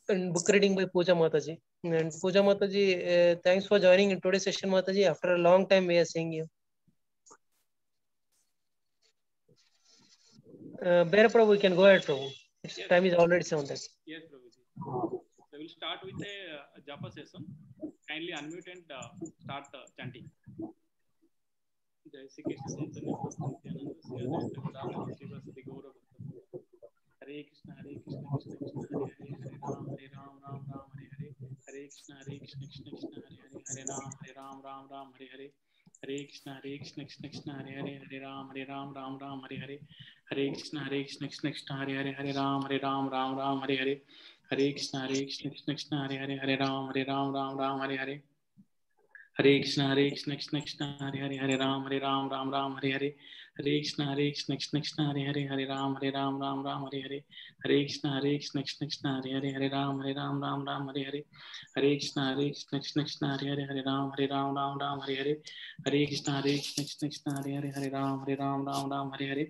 and book reading by Pooja Mataji. And Pooja Mataji, thanks for joining in today's session, Mataji. After a long time, we are seeing you. Bera Prabhu, we can go ahead, Prabhu. Yes, time is already 7:30. Yes, Prabhuji. So we'll start with a japa session. Kindly unmute and start chanting. Jai Shri Krishna Chaitanya Prabhu Nityananda Sri Advaita Gadadhara Srivasadi Gaura Bhatta. Hare Krishna Krishna Krishna Hare Hare Hare Ram Ram Ram Hare Hare. Hare Krishna Krishna Krishna Hare Hare Hare Ram Ram Hare Hare. Hare Krishna Krishna Krishna Hare Hare Hare Ram Ram Hare Hare. Hare Krishna Krishna Krishna Hare Hare Hare Ram Ram Hare Hare. Hare Krishna Krishna Krishna Hare Hare Hare Ram Hare Hare. Hare Krishna Krishna Hare Hare Hare Ram Hare Hare. Hare Krishna Krishna Hare Hare Hare Ram Hare Hare. Hare Krishna Krishna Hare Hare Hare Ram Hare Hare.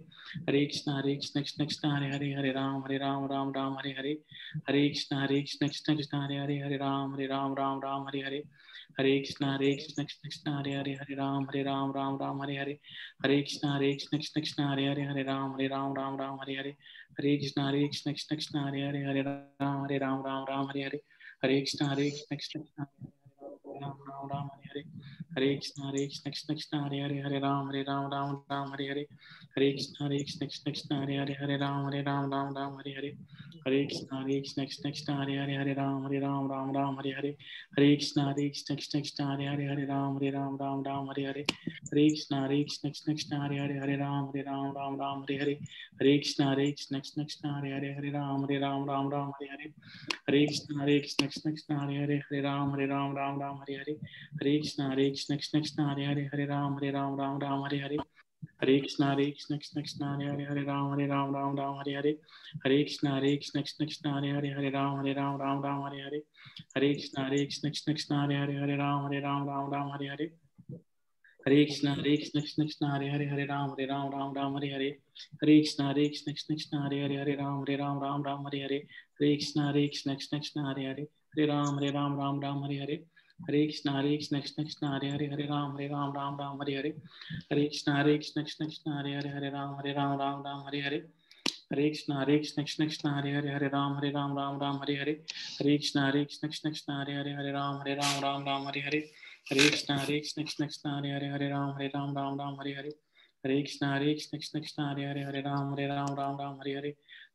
Hare Krishna Krishna Hare Hare Hare Ram Hare Hare. Hare Krishna Krishna Hare Hare Hare Ram Hare Hare. Hare Krishna Krishna Hare Hare Hare Ram Hare Hare. Hare Krishna Krishna Hare Hare Hare Ram Hare Hare. Hare Krishna Krishna Hare Hare Hare Ram Hare Hare. Hare Krishna Krishna Hare Hare Hare Ram Hare Hare. Hare Krishna Krishna Hare Hare Hare Ram Hare Hare. Hare Krishna Krishna Ram Hare Hare. Hare Krishna Krishna Hare Hare Hare Ram Hare Hare. Hare Krishna Krishna Hare Hare Hare Ram Hare Hare. Hare Krishna Krishna Hare Hare Hare Ram Hare Hare. Hare Krishna Krishna Hare Hare Hare Ram Hare Hare. Hare Krishna Krishna Hare Hare Hare Ram Hare Hare. Hare Krishna Krishna Hare Hare Hare Ram Hare Hare. Hare Krishna Krishna Hare Hare Hare Ram Hare Hare. Hare Krishna Krishna Hare Hare Hare Ram Hare Hare. Hare Krishna Krishna Hare Hare Hare Ram Hare Hare. Hare Krishna Krishna Hare Hare Hare Ram Hare Hare. Hare Krishna Krishna Hare Hare Hare Ram Hare Hare. Hare Krishna Krishna Hare Hare Hare Ram Hare Hare. Hare Krishna Krishna Hare Hare Hare Ram Hare Hare. Hare Krishna Krishna Hare Hare Hare Ram Hare Hare. Hare Krishna Krishna Hare Hare Hare Ram Hare Hare. Hare Krishna Krishna Hare Hare Hare Ram Hare Hare. Hare Krishna Krishna Hare Hare Hare Ram Hare Hare. Hare Krishna Krishna Hare Hare Hare Ram Hare Hare. Hare Krishna Krishna Hare Hare Hare Ram Hare Hare. Hare Krishna Krishna Hare Hare Hare Ram Hare Hare. Hare Krishna Krishna Hare Hare Hare Ram Hare Hare. Hare Krishna Krishna Hare Hare Hare Ram Hare Hare. Hare Krishna Krishna Hare Hare Hare Ram Hare Hare.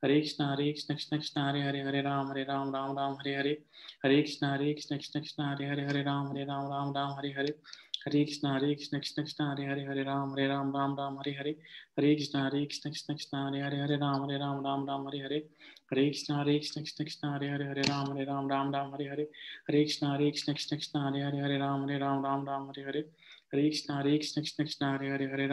Hare Krishna Krishna Hare Hare Hare Ram Hare Hare. Hare Krishna Krishna Hare Hare Hare Ram Hare Hare. Hare Krishna Krishna Hare Hare Hare Ram Hare Hare. Hare Krishna Krishna Hare Hare Hare Ram Hare Hare. Hare Krishna Krishna Hare Hare Hare Ram Hare Hare. Hare Krishna Krishna Hare Hare Hare Ram Hare Hare. Hare Krishna Krishna Hare Hare Hare Ram Hare Hare. Hare Krishna Krishna Hare Hare Hare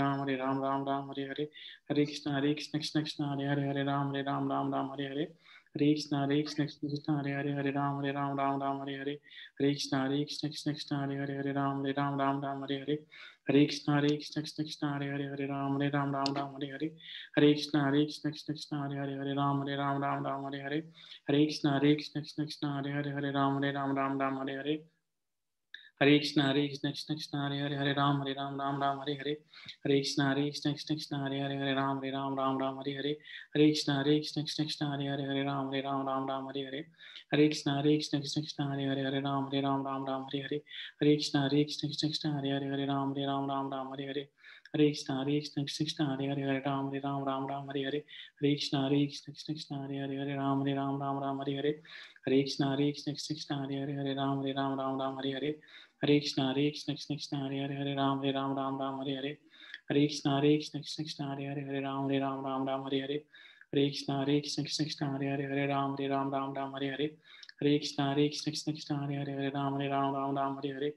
Ram Hare Hare. Hare Krishna Krishna Hare Hare Hare Ram Hare Hare. Hare Krishna Krishna Hare Hare Hare Ram Hare Hare. Hare Krishna Krishna Hare Hare Hare Ram Hare Hare. Hare Krishna Krishna Hare Hare Hare Ram Hare Hare. Hare Krishna Krishna Hare Hare Hare Ram Hare Hare. Hare Krishna Krishna Hare Hare Hare Ram Hare Hare. Hare Krishna Krishna Hare Hare Hare Ram Hare Hare. Hare Krishna Krishna Hare Hare Hare Ram Hare Hare. Hare Krishna Krishna Hare Hare Hare Ram Hare Hare. Hare Krishna Krishna Hare Hare Hare Ram Hare Hare. Hare Krishna Krishna Hare Hare Hare Ram Hare Hare. Hare Krishna Krishna Hare Hare Hare Ram Hare Hare. Hare Krishna Krishna Hare Hare Hare Ram Hare Hare. Hare Krishna Krishna Hare Hare Hare Ram Hare Hare.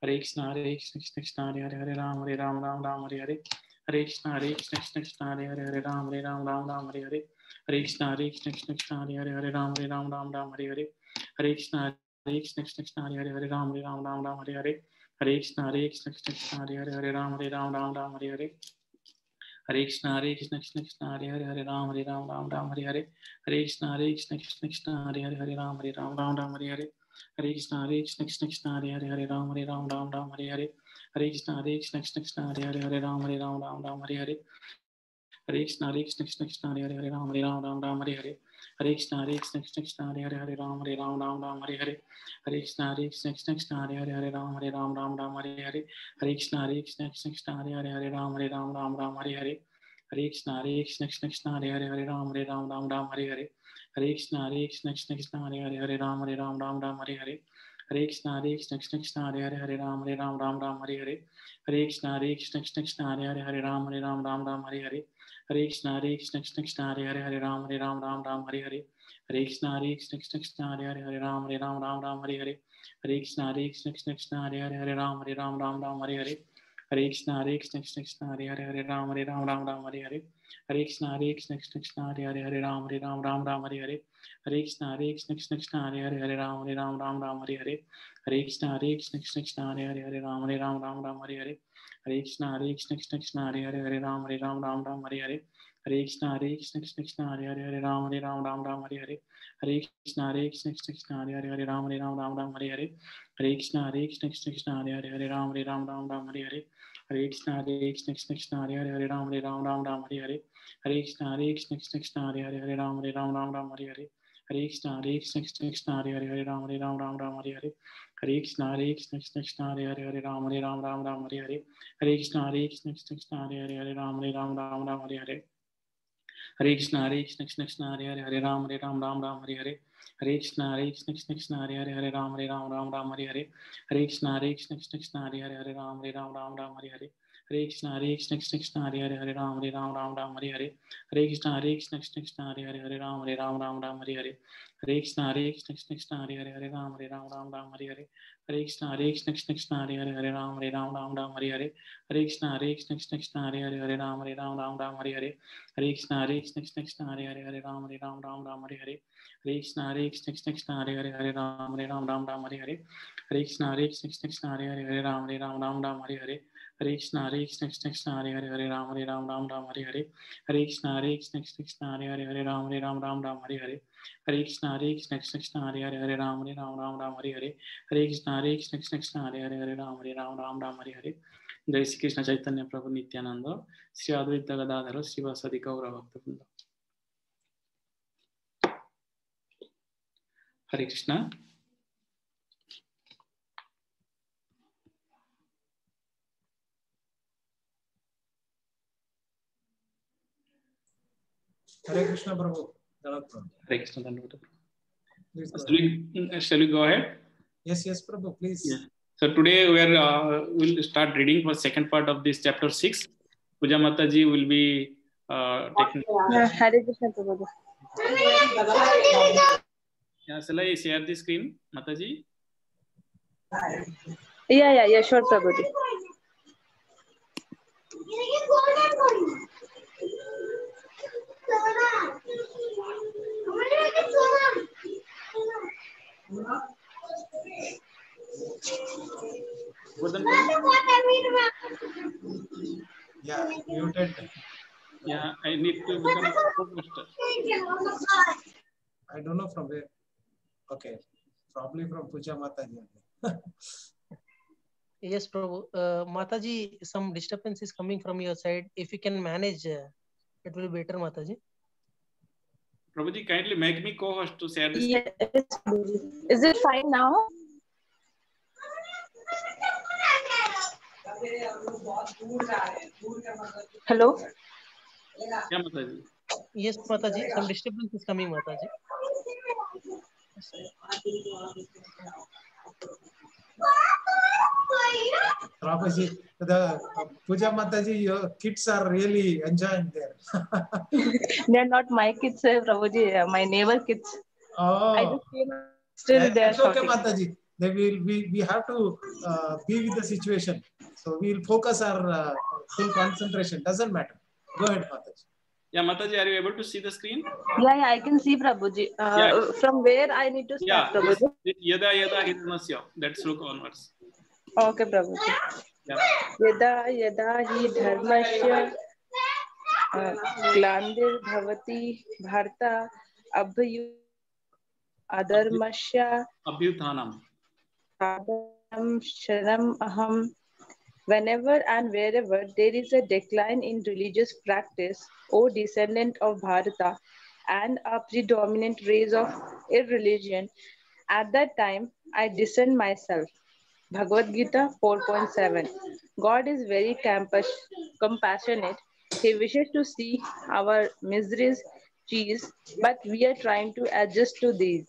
Hare Krishna Krishna Hare Hare Hare Ram Hare Hare. Hare Krishna Krishna Hare Hare Hare Ram Hare Hare. Hare Krishna Krishna Hare Hare Hare Ram Hare Hare. Hare Krishna Krishna Hare Hare Hare Ram Hare Hare. Hare Krishna Krishna Hare Hare Hare Ram Hare Hare. Hare Krishna Krishna Krishna Hare Hare Hare Ram Ram Ram Hare Hare. Hare Krishna Krishna Krishna Hare Hare Hare Ram Ram Hare Hare. Hare Krishna Krishna Krishna Hare Hare Hare Ram Ram Hare Hare. Hare Krishna Krishna Krishna Hare Hare Hare Ram Ram Hare Hare. Hare Krishna Krishna Krishna Hare Hare Hare Ram Ram Hare Hare. Hare Krishna Krishna Krishna Hare Hare Hare Ram Ram Hare Hare. Hare Krishna Krishna Krishna Hare Hare Hare Ram Ram Hare Hare. Hare Krishna Krishna Krishna Hare Hare Hare Ram Ram Hare Hare. Hare Krishna Krishna Krishna Hare Hare Hare Ram Ram Hare Hare. Hare Krishna Krishna Krishna Hare Hare Hare Ram Ram Hare Hare. Hare Krishna Krishna Krishna Hare Hare Hare Ram Ram Hare Hare. Hare Krishna Krishna Krishna Hare Hare Hare Ram Ram Hare Hare. Hare Krishna Krishna Krishna Hare Hare Hare Ram Hare Hare. Hare Krishna Krishna Krishna Hare Hare Hare Ram Hare Hare. Hare Krishna Krishna Krishna Hare Hare Hare Ram Hare Hare. Hare Krishna Krishna Krishna Hare Hare Hare Ram Hare Hare. Hare Krishna Krishna Krishna Hare Hare Hare Ram Hare Hare. Hare Krishna Krishna Krishna Hare Hare Hare Ram Hare Hare. Hare Krishna Krishna Krishna Hare Hare Hare Ram Hare Hare. Hare Krishna Krishna Krishna Hare Hare Hare Ram Hare Hare. Hare Krishna Krishna Krishna Hare Hare Hare Ram Hare Hare. Hare Krishna Krishna Krishna Hare Hare Hare Ram Hare Hare. Hare Krishna Krishna Krishna Hare Hare Hare Ram Hare Hare. Hare Krishna Krishna Krishna Hare Hare Hare Ram Hare Hare. Hare Krishna Krishna Krishna Hare Hare Hare Ram Hare Hare. Hare Krishna Krishna Krishna Hare Hare Hare Ram Hare Hare. Hare Krishna Krishna Krishna Hare Hare Hare Ram Hare Hare. Hare Krishna Krishna Krishna Hare Hare Hare Ram Hare Hare. Hare Krishna Krishna Krishna Hare Hare Hare Ram Hare Hare. Hare Krishna Krishna Krishna Hare Hare Hare Ram Hare Hare. Hare Krishna Krishna Krishna Hare Hare Hare Ram Hare Hare. Hare Krishna Krishna Krishna Hare Hare Hare Ram Hare Hare. Hare Krishna Krishna Krishna Hare Hare Hare Ram Hare Hare. Hare Krishna Krishna Krishna Hare Hare Hare Ram Hare Hare. Hare Krishna Krishna Krishna Hare Hare Hare Ram Hare Hare. Hare Krishna Krishna Krishna Hare Hare Hare Ram Hare Hare. Hare Krishna Krishna Krishna Hare Hare Hare Ram Hare Hare. Hare Krishna Krishna Krishna Hare Hare Hare Ram Hare Hare. Hare Krishna Krishna Krishna Hare Hare Hare Ram Hare Hare. Hare Krishna Krishna Krishna Hare Hare Hare Ram Hare Hare. Hare Krishna Krishna Krishna Hare Hare Hare Ram Hare Hare. Hare Krishna Krishna Krishna Hare Hare Hare Ram Hare Hare. Hare Krishna Krishna Krishna Hare Hare Hare Ram Hare Hare. जय श्री कृष्ण चैतन्य प्रभु नित्यानंद श्री अद्वैत गदाधर श्रीवासदि गौर भक्तवृंद. हरे Krishna. Hare Krishna Prabhu. Hare Krishna Prabhu. Shall we go ahead? Yes, Prabhu, please. Yes. So today we'll start reading for second part of this chapter 6. Puja Mataji will be taking. Hare Krishna Prabhu. Yeah, shall I share the screen, Mataji? Yeah, sure, Prabhuji. Yeah, muted. Yeah, I need to become co-host. I don't know from where. Okay, probably from Puja Mataji. Yes, Prabhu. Mataji, some disturbance is coming from your side. If you can manage, it will be better, Mataji. Prabhuji, kindly make me co-host to share this. Yes. Is it fine now? Hello? Yeah, Mataji. Yes, Mataji. Some disturbance is coming, Mataji. Prabhuji, the Puja Mataji, your kids are really enjoying there. They're not my kids, Prabhuji. My neighbor kids. Oh, I just came. Still they are okay, shouting. Mataji. They we have to be with the situation. So we'll focus our full concentration. Doesn't matter. Go ahead, Mataji. Yeah, Mataji, are you able to see the screen? Yeah, I can see, Prabhuji. From where I need to start, Prabhuji? Yada hi dharmasya. That's look onwards. Okay, Prabhuji. Yeah. Yada hi dharmasya ग्लानिर् भवति Bharat अभ्युत्थानम् अधर्मस्य Abhyuthanam. sharam aham. Whenever and wherever there is a decline in religious practice, O descendant of Bharata, and a predominant race of irreligion, at that time I discern myself. Bhagavad Gita 4.7. God is very compassionate. He wishes to see our miseries cease, but we are trying to adjust to these.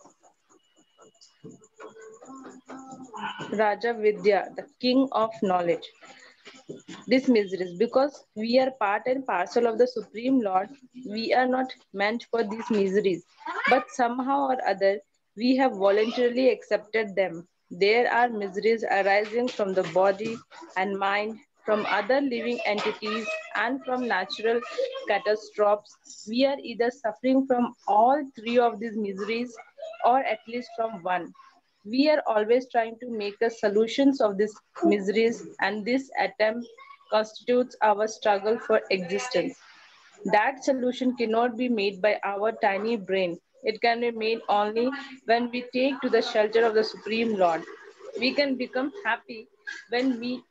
Raja Vidya, the king of knowledge. These miseries, because we are part and parcel of the Supreme Lord, we are not meant for these miseries, but somehow or other we have voluntarily accepted them. There are miseries arising from the body and mind, from other living entities, and from natural catastrophes. We are either suffering from all three of these miseries or at least from one. We are always trying to make the solutions of these miseries, and this attempt constitutes our struggle for existence. That solution cannot be made by our tiny brain. It can be made only when we take to the shelter of the Supreme Lord. We can become happy when we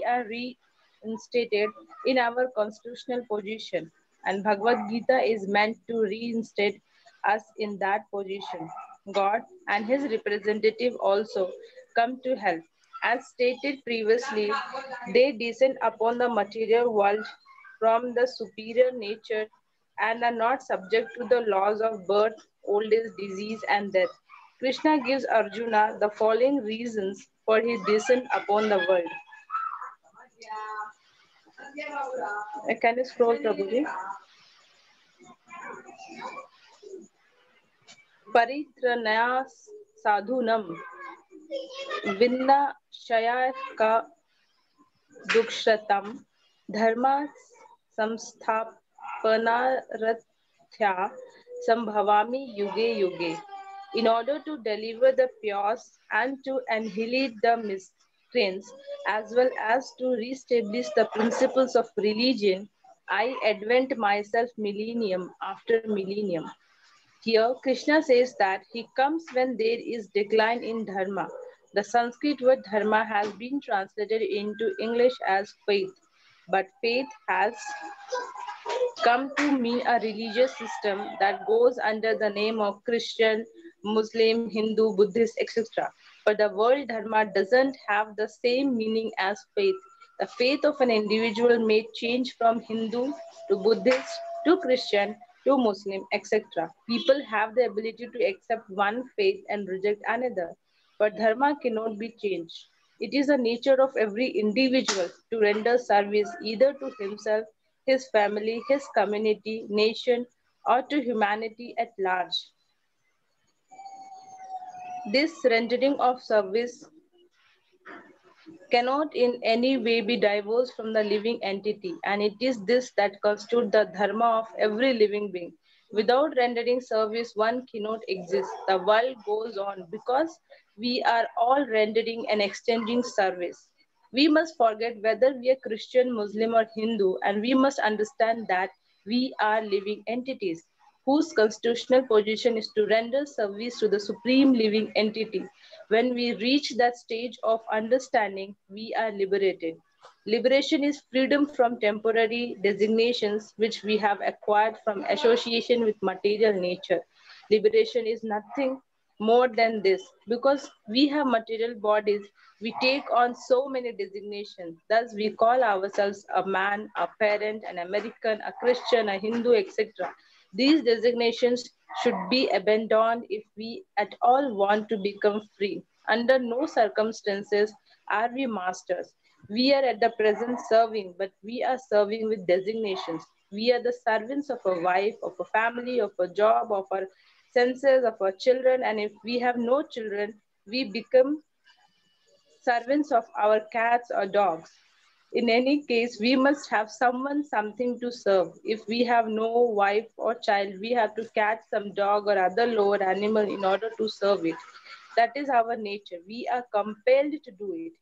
are reinstated in our constitutional position, and Bhagavad Gita is meant to reinstate us in that position. God and his representative also come to help. As stated previously, they descend upon the material world from the superior nature and are not subject to the laws of birth, old age, disease, and death. Krishna gives Arjuna the following reasons for his descent upon the world. Can you scroll, Prabhuji? Paritranaya sadhunam vinashaya ka dukshratam dharma samsthapanarathya sambhavami yuge yuge. In order to deliver the pures and to annihilate the miscreants, as well as to re-establish the principles of religion, I advent myself millennium after millennium. Here, Krishna says that he comes when there is decline in dharma. The Sanskrit word dharma has been translated into English as faith, but faith has come to mean a religious system that goes under the name of Christian, Muslim, Hindu, Buddhist, etc. But the word dharma doesn't have the same meaning as faith. The faith of an individual may change from Hindu to Buddhist to Christian to Muslim, etc. People have the ability to accept one faith and reject another, but dharma cannot be changed. It is the nature of every individual to render service either to himself, his family, his community, nation, or to humanity at large. This rendering of service cannot in any way be divorced from the living entity, and it is this that constitutes the dharma of every living being. Without rendering service, one cannot exist. The world goes on because we are all rendering and exchanging service. We must forget whether we are Christian, Muslim, or Hindu, and we must understand that we are living entities whose constitutional position is to render service to the supreme living entity. When we reach that stage of understanding, we are liberated. Liberation is freedom from temporary designations which we have acquired from association with material nature. Liberation is nothing more than this. Because we have material bodies, we take on so many designations. Thus, we call ourselves a man, a parent, an American, a Christian, a Hindu, etc. These designations should be abandoned if we at all want to become free. Under no circumstances are we masters. We are at the present serving, but we are serving with designations. We are the servants of a wife, of a family, of a job, of our senses, of our children, and if we have no children, we become servants of our cats or dogs. In any case, we must have someone, something to serve. If we have no wife or child, we have to catch some dog or other lower animal in order to serve it. That is our nature. We are compelled to do it.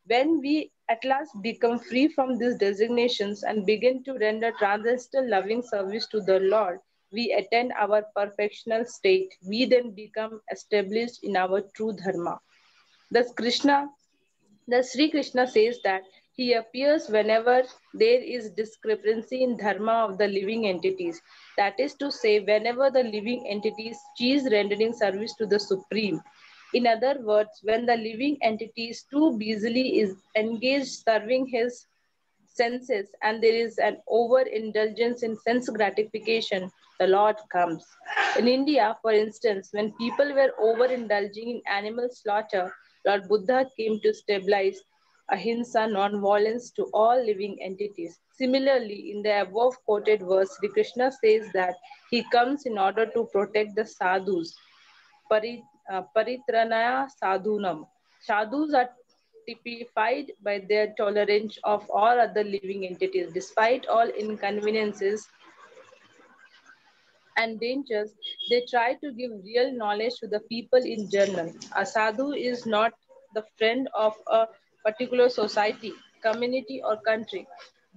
When we at last become free from these designations and begin to render transcendental loving service to the Lord, we attain our perfectional state. We then become established in our true dharma. Thus, Sri Krishna says that he appears whenever there is discrepancy in dharma of the living entities. That is to say, whenever the living entities cease rendering service to the Supreme. In other words, when the living entity is too busily is engaged serving his senses and there is an overindulgence in sense gratification, the Lord comes. In India, for instance, when people were overindulging in animal slaughter, Lord Buddha came to stabilize ahimsa, non-violence to all living entities. Similarly, in the above quoted verse, Sri Krishna says that he comes in order to protect the sadhus, paritranaya sadhunam. Sadhus are typified by their tolerance of all other living entities. Despite all inconveniences and dangers, they try to give real knowledge to the people in general. A sadhu is not the friend of a particular society, community, or country,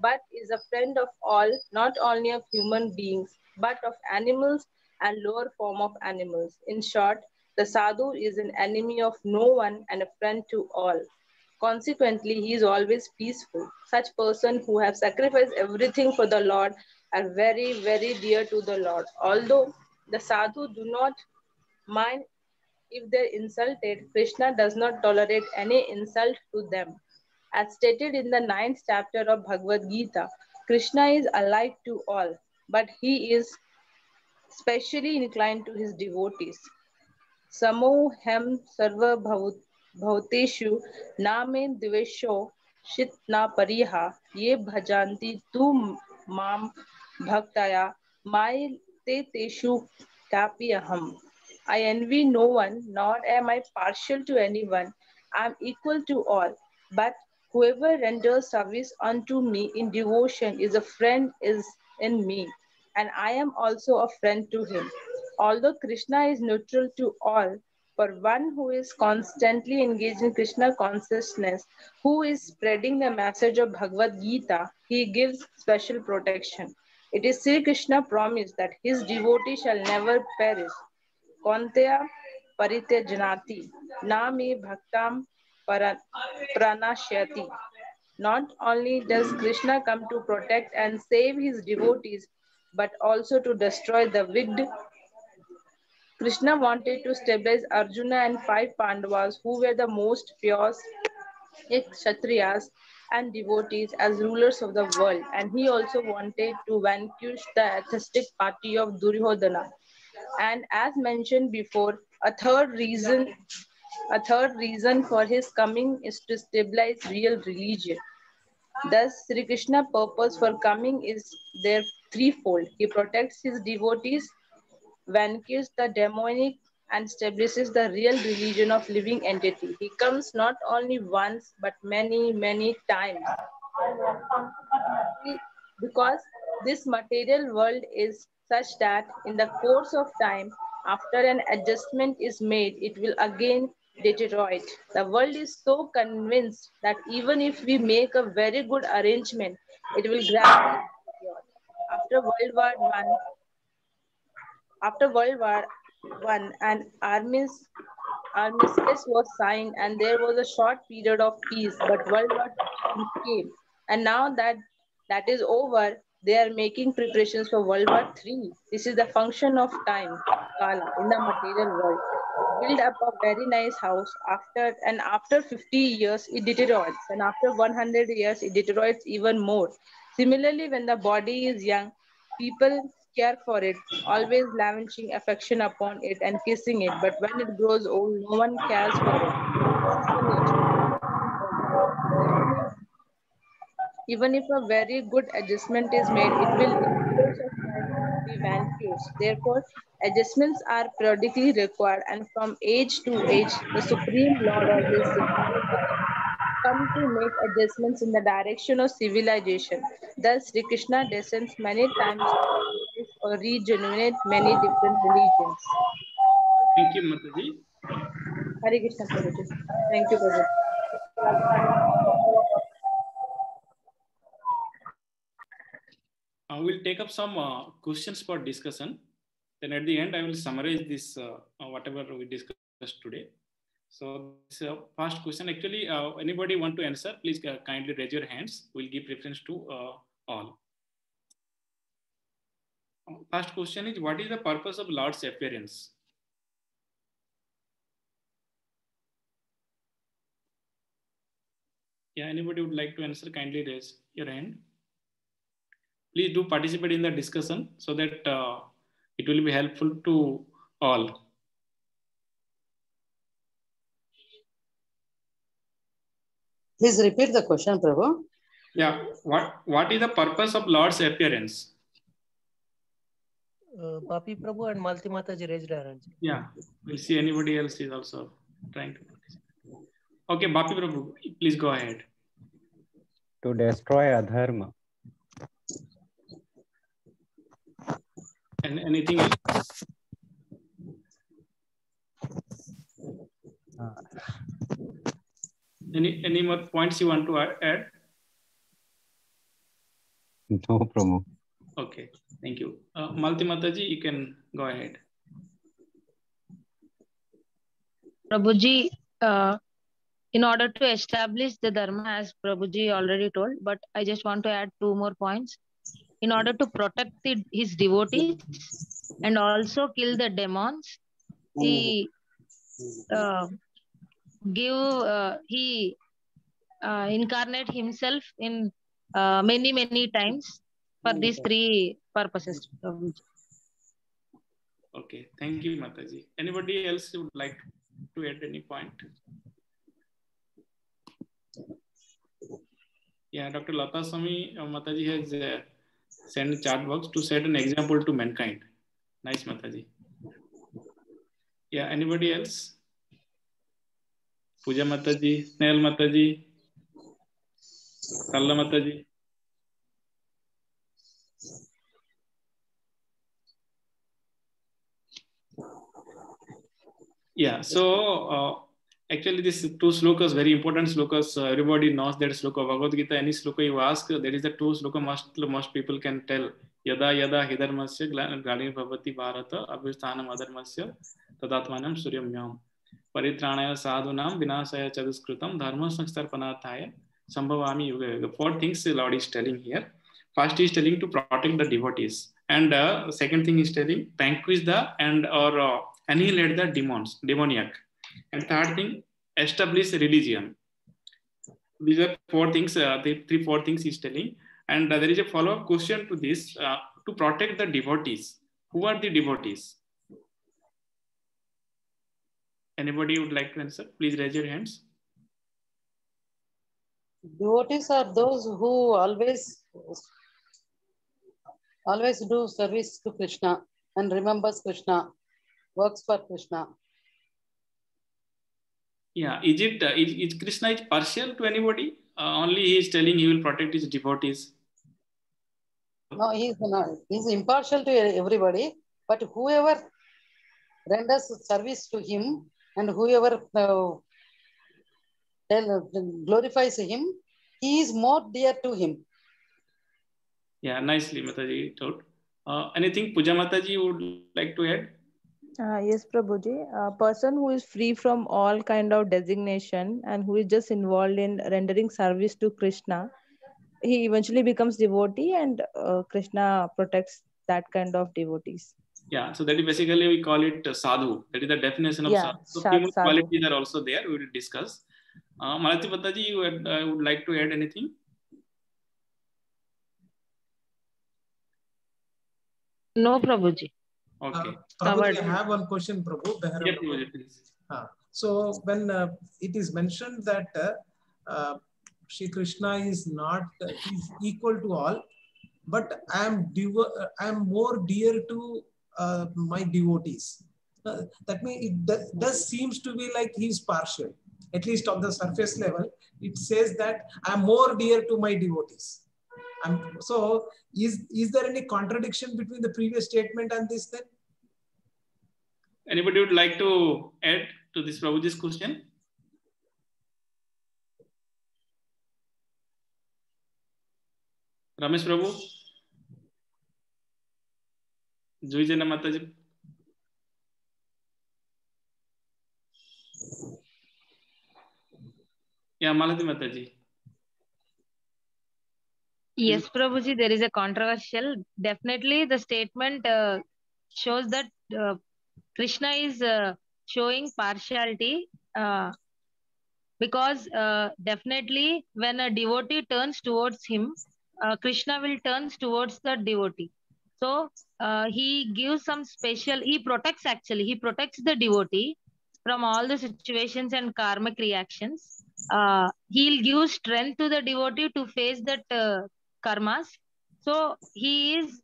but is a friend of all, not only of human beings, but of animals and lower form of animals. In short, the sadhu is an enemy of no one and a friend to all. Consequently, he is always peaceful. Such persons who have sacrificed everything for the Lord are very, very dear to the Lord. Although the sadhu do not mind if they're insulted, Krishna does not tolerate any insult to them. As stated in the 9th chapter of Bhagavad Gita, Krishna is alike to all, but he is specially inclined to his devotees. Samohem sarva bhauteshu name dvesho shit na pariha ye bhajanti tu mam bhaktaya mai te teshu kapi aham. I envy no one, nor am I partial to anyone. I am equal to all. But whoever renders service unto me in devotion is a friend is in me, and I am also a friend to him. Although Krishna is neutral to all, for one who is constantly engaged in Krishna consciousness, who is spreading the message of Bhagavad Gita, he gives special protection. It is Sri Krishna promise that his devotee shall never perish. Kaunteya parityajanati na me bhaktam pranashyati. Not only does Krishna come to protect and save his devotees, but also to destroy the wicked. Krishna wanted to stabilize Arjuna and 5 Pandavas, who were the most fierce Kshatriyas and devotees as rulers of the world, and he also wanted to vanquish the atheistic party of Duryodhana. And as mentioned before, a third reason for his coming is to stabilize real religion. Thus, Sri Krishna's purpose for coming is there threefold. He protects his devotees, vanquishes the demonic, and establishes the real religion of living entity. He comes not only once but many, many times. Because this material world is such that in the course of time, after an adjustment is made, it will again deteriorate. The world is so convinced that even if we make a very good arrangement, it will gradually deteriorate. After World War One, after World War One, an armistice was signed, and there was a short period of peace. But World War II came, and now that that is over, they are making preparations for World War III. This is the function of time, kala, in the material world. Build up a very nice house after 50 years it deteriorates, and after 100 years it deteriorates even more. Similarly, when the body is young, people care for it, always lavishing affection upon it and kissing it. But when it grows old, no one cares for it. This is the nature of the world. Even if a very good adjustment is made, it will in course of time be vanquished. Therefore, adjustments are periodically required, and from age to age, the Supreme Lord or his representative come to make adjustments in the direction of civilization. Thus, Sri Krishna descends many times to stabilize or regenerate many different religions. Thank you, Mataji. Hare Krishna, Prabhuji. Thank you, Prabhuji. We'll take up some questions for discussion. Then at the end, I will summarize this whatever we discussed today. So this first question, actually, anybody want to answer? Please kindly raise your hands. We'll give preference to all. First question is, what is the purpose of Lord's appearance? Yeah, anybody would like to answer? Kindly raise your hand. Please do participate in the discussion so that it will be helpful to all. Please repeat the question, Prabhu. Yeah, what is the purpose of Lord's appearance? Papi Prabhu and Malti Mataji raised their hands. Yeah, we'll see anybody else is also trying to participate. Okay, Bapi Prabhu, please go ahead. To destroy adharma. And anything else? Any more points you want to add? No, Prabhu. Okay, thank you. Malti Mataji, you can go ahead. Prabhuji, in order to establish the dharma, as Prabhuji already told, but I just want to add 2 more points. In order to protect his devotees and also kill the demons, he incarnate himself in many times for these 3 purposes. Okay, thank you, Mataji. Anybody else would like to add any point? Yeah, Dr. Lata Swami Mataji has sent a chat box to set an example to mankind. Nice, Mataji. Yeah, anybody else? Puja Mataji, Snail Mataji, Kalla Mataji. Yeah, so actually this 2 slokas, very important slokas. Everybody knows that sloka. Bhagavad Gita, any sloka you ask, there is a 2 sloka most people can tell. Yada yada hidharmasya glani bhavati bharata abhisthanam adharmasya tadatmanam suryamyam paritranaya sadhunam vinasaya chaduskrutam dharma sangstarpanathaya sambhavami yuga yuga. 4 things the Lord is telling here. First is telling to protect the devotees, and second thing is telling vanquish the or annihilate the demons, demoniac, and third thing establish religion. These are 4 things. The 4 things he's telling, and there is a follow-up question to this: to protect the devotees. Who are the devotees? Anybody would like to answer? Please raise your hands. Devotees are those who always do service to Krishna and remembers Krishna, works for Krishna. Yeah, is Krishna is partial to anybody? Only he is telling he will protect his devotees. No, he is not. He is impartial to everybody, but whoever renders service to him and whoever glorifies him, he is more dear to him. Yeah, nicely Mataji told. Anything Puja Mataji would like to add? Yes, Prabhuji. A person who is free from all kind of designation and who is just involved in rendering service to Krishna, he eventually becomes devotee, and Krishna protects that kind of devotees. Yeah, so that is basically we call it sadhu. That is the definition of sadhu. So few more qualities are also there. We will discuss. Malati Mataji, you would like to add anything? No, Prabhuji. Okay. Prabhuji, I have one question, Prabhu. Yeah, Prabhuji, please. So when it is mentioned that Shri Krishna is not is equal to all, but I am more dear to my devotees. That means it does seems to be like he is partial. At least on the surface level, it says that I am more dear to my devotees. So is there any contradiction between the previous statement and this then? Anybody would like to add to this Prabhuji's question? Ramesh Prabhu, Jui Jana Mataji. Yeah, Malati Mataji. Yes, Prabhuji, there is a controversial. Definitely, the statement shows that Krishna is showing partiality because definitely when a devotee turns towards him, Krishna will turn towards the devotee. So he gives some special, he protects the devotee from all the situations and karmic reactions. He'll give strength to the devotee to face that karmas. So he is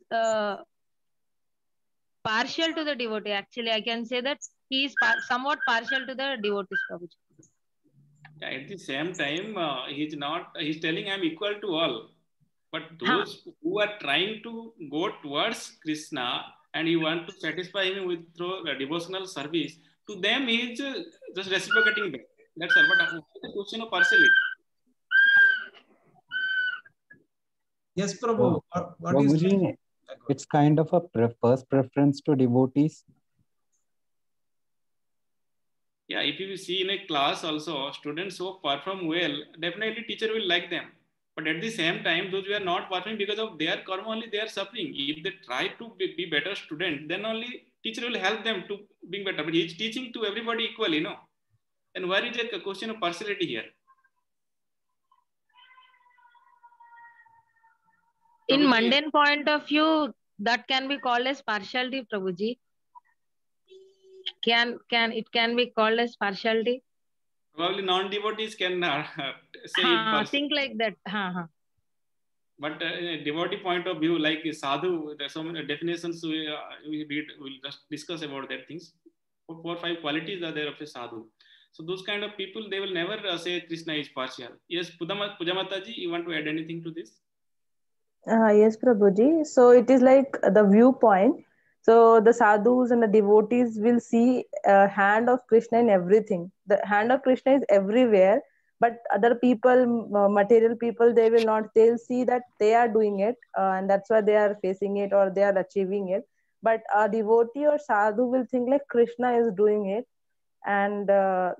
partial to the devotee. Actually, I can say that he is somewhat partial to the devotees, Prabhuji. Yeah, at the same time, he's telling I'm equal to all. But those who are trying to go towards Krishna and you want to satisfy him with through devotional service, to them he is just reciprocating that. That's all. But the question of partiality. Yes, Prabhu. What is Prabhuji, it's kind of a first preference to devotees. Yeah, if you see in a class also, students who perform well, definitely teacher will like them. But at the same time, those who are not performing because of their karma only, they are suffering. If they try to be better student, then only teacher will help them to being better. But he is teaching to everybody equally, no? And where is a question of partiality here? In Prabhuji, mundane point of view, that can be called as partiality, Prabhuji. It can be called as partiality? Probably non-devotees can say think like that. But in a devotee point of view, like sadhu, there's so many definitions we'll just discuss about that things. 4 or 5 qualities are there of a sadhu. So those kind of people, they will never say Krishna is partial. Yes, Pujamataji, you want to add anything to this? Yes, Prabhuji. So it is like the viewpoint. So the sadhus and the devotees will see a hand of Krishna in everything. The hand of Krishna is everywhere, but other people, material people, they will not. They'll see that they are doing it, and that's why they are facing it or they are achieving it. But a devotee or sadhu will think like Krishna is doing it, and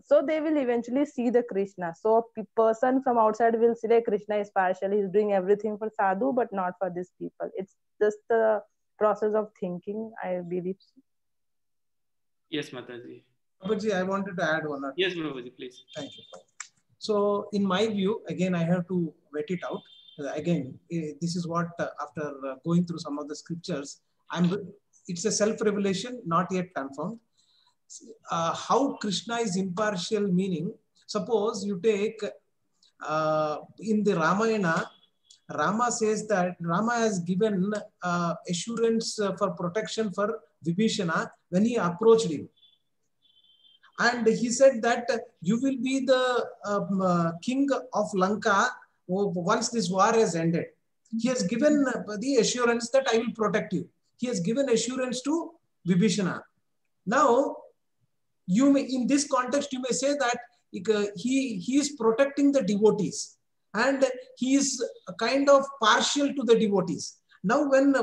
so they will eventually see the Krishna. So a person from outside will say Krishna is partial, he's doing everything for sadhu but not for these people. It's just the process of thinking, I believe. Yes, Mataji. Prabhuji, I wanted to add one. Yes, Prabhuji, please. Thank you. So in my view, again, I have to wet it out. Again, this is what after going through some of the scriptures, it's a self-revelation, not yet confirmed. How Krishna is impartial, meaning, suppose you take in the Ramayana, Rama says that Rama has given assurance for protection for Vibhishana when he approached him. And he said that you will be the king of Lanka once this war has ended. He has given the assurance that I will protect you. He has given assurance to Vibhishana. Now, you may, in this context, you may say that he is protecting the devotees and he is kind of partial to the devotees. Now, when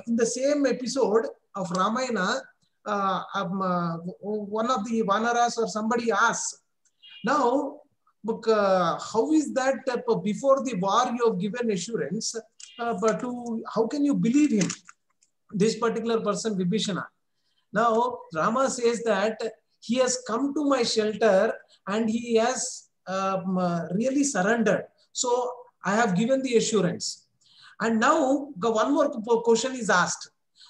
in the same episode of Ramayana, one of the Vanaras or somebody asks, now, how is that before the war you have given assurance, but how can you believe him, this particular person, Vibhishana? Now, Rama says that he has come to my shelter and he has really surrendered. So I have given the assurance. And now one more question is asked.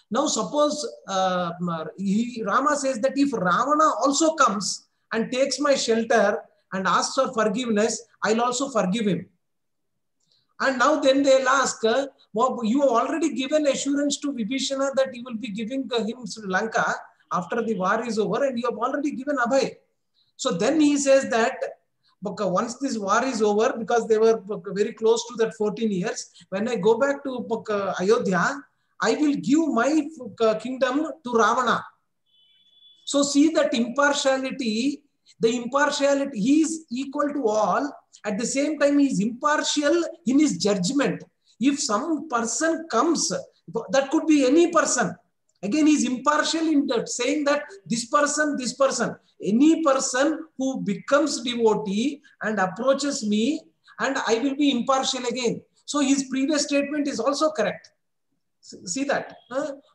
Now suppose Rama says that if Ravana also comes and takes my shelter and asks for forgiveness, I'll also forgive him. And now then they'll ask, well, you have already given assurance to Vibhishana that you will be giving him Sri Lanka after the war is over, and you have already given Abhay. So then he says that once this war is over, because they were very close to that 14 years, when I go back to Ayodhya, I will give my kingdom to Ravana. So see that impartiality, he is equal to all. At the same time, he is impartial in his judgment. If some person comes, that could be any person. Again, he's impartial in that, saying that this person, any person who becomes devotee and approaches me, and I will be impartial again. So his previous statement is also correct. See that?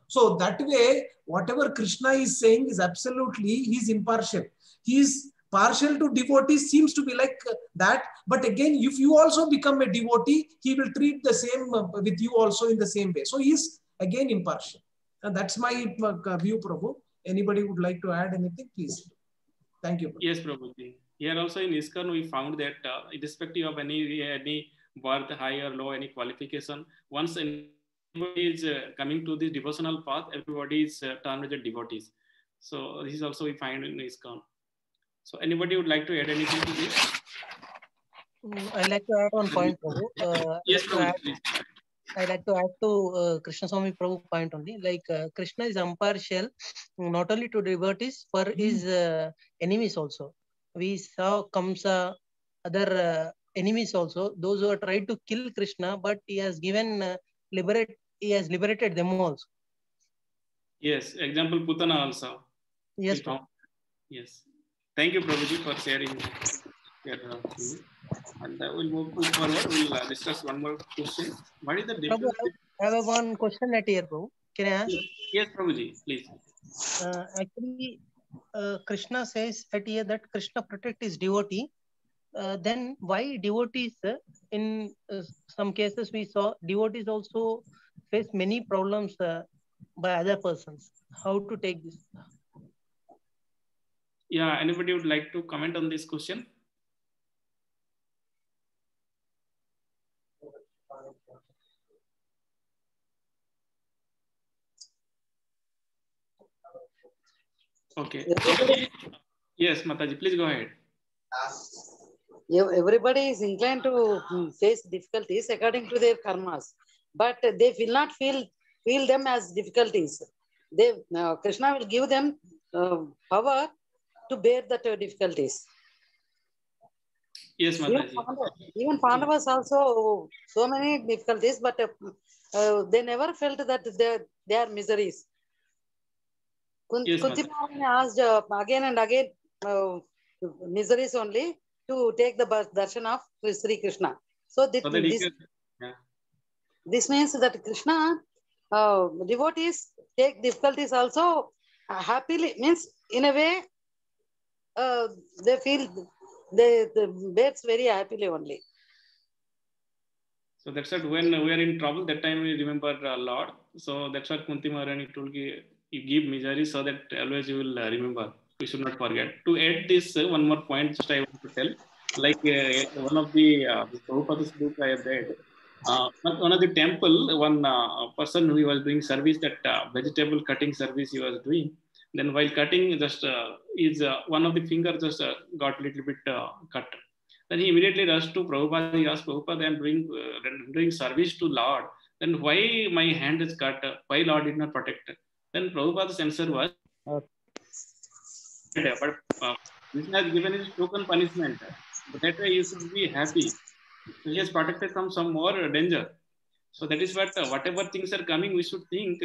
So that way, whatever Krishna is saying is absolutely, he's impartial. He's partial to devotees, seems to be like that. But again, if you also become a devotee, he will treat the same with you also in the same way. So he's again impartial. And that's my view, Prabhu. Anybody would like to add anything, please. Thank you, Prabhu. Yes, Prabhuji. Here also in ISKCON, we found that irrespective of any birth, high or low, any qualification, once anybody is coming to this devotional path, everybody is turned as devotees. So this is also we find in ISKCON. So anybody would like to add anything to this? I'd like to add one point, Prabhu. Yes, Prabhu, please. I like to add to Krishna Swami Prabhu point only. Like Krishna is impartial, not only to devotees, for his enemies also. We saw Kamsa, other enemies also, those who are tried to kill Krishna, but he has given he has liberated them also. Yes, example Putana also. Yes. Yes. Thank you, Prabhuji, for sharing your view. And we'll move forward. We'll discuss one more question. What is the difference? Prabhu, I have one question at here, Prabhu. Can I ask? Yes, Prabhuji, please. Actually, Krishna says at here that Krishna protect his devotee. Then why devotees, in some cases we saw devotees also face many problems by other persons. How to take this? Yeah, anybody would like to comment on this question? Okay. Yes, Mataji, please go ahead. Everybody is inclined to face difficulties according to their karmas, but they will not feel them as difficulties. Krishna will give them power to bear the difficulties. Yes, Mataji. Even Pandavas also so many difficulties, but they never felt that they are miseries. Yes, Kunti asked again and again miseries only to take the darshan of Sri Krishna. So this means that Krishna devotees take difficulties also happily, means in a way they feel they bear very happily only. So that's what when we are in trouble, that time we remember Lord. So that's what Kunti Maharani told you give misery so that always you will remember. We should not forget. To add this, one more point just I want to tell. Like one of the Prabhupada's book I have read, one of the temple, one person who was doing service, that vegetable cutting service he was doing. Then while cutting, just one of the fingers just got a little bit cut. Then he immediately rushed to Prabhupada. He asked Prabhupada, I'm doing service to Lord. Then why my hand is cut? Why Lord did not protect? Then Prabhupada's answer was, but Krishna has given his token punishment. But that way you should be happy. So he has protected from some more danger. So that is what, whatever things are coming, we should think,